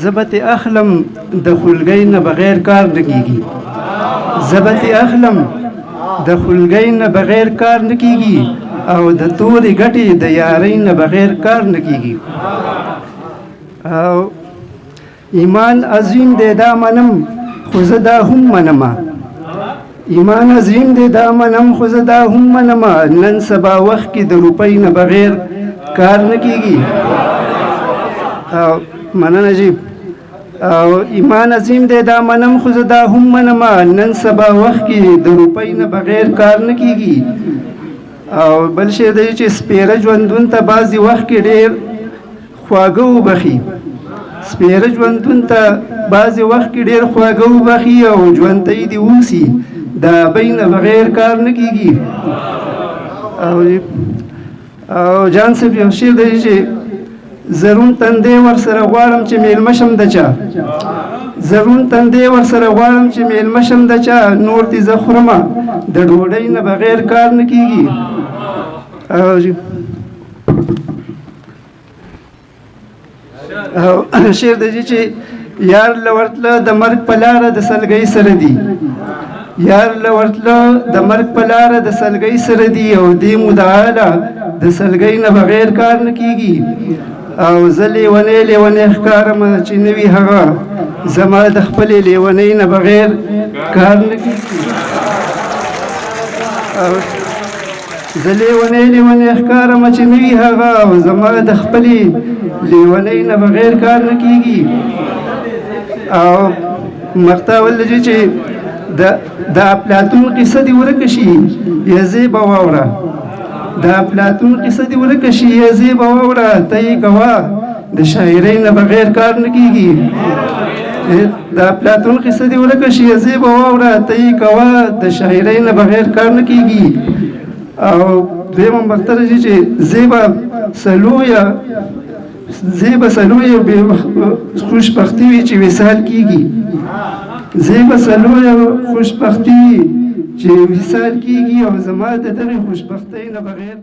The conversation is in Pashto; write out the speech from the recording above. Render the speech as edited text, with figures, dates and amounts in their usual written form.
زبت اخلم د خلګۍ نه بغیر کار نه کیږي. زبت اخلم د خلګۍ نه بغیر کار نه کیږي او د تورې ګټې د یارۍ نه بغیر کار نه کیږي. او ایمان عظیم دی دا منم خو زه دا هم منمه. ایمان عظیم دی دا منم خو زه دا هم منمه. نن سبا وخت کې د روپۍ نه بغیر کار نه کیږي. مننه جی. او ایمان عظیم دی دا منم خو زه دا هم منمه. نن سبا وخت کې د روپۍ نه بغیر کار نه کیږي. او بل شی دی چې سپیره ژوندون ته بعضې وخت کې ډېر خواږه وبخي. سپیره ژوندون ته بعضې وخت کې ډېر خواږه وبخي او ژوندی دې اوسي د ابۍ نه بغیر کار نه کیږي. او جان صاحب یو شعر دی چې زرون تندې ورسره غواړم چې میلمه شم د چا. زرون تندې ورسره غواړم چې میلمه شم د چا. نور دې زه خورمه د ډوډۍ نه بغیر کار نه کیږي. او شعر دی چې یار له ورتله د مرګ په لاره د سلګۍ سره دی. یار له ورتله د مرګ په لاره د سلګۍ سره دی او دې مدعاله د سلګۍ نه بغیر کار نه کیږي. او زه لیونی لیونی ښکارم چې نه وي هغه زما د خپلې لیونۍ نه بغیر کار نه کیږي. زه لیونی لیونی ښکارم چې نه وي هغه او زما د خپلې لیونۍ نه بغیر کار نه کیږي. او مقطع ولجې چې د افلاطون قصه دې ورکه شي یا زه به واوره. د افلاطون قصه دې ورکه شي یا زه به واوره. ته یې کوه د شاعرۍ نه بغیر کار نه کیږي. د افلاطون قصه دې ورکه شي یا زه به واوره. ته یې کوه د شاعرۍ نه بغیر کار نه کیږي. او دویمه مقطع چې زه به سلویه خوشبختي وي چې وصال کیږي. زیبه سلویه خوشبختي چې وصال کیږي او زما د دغې خوشبختۍ نه بغیر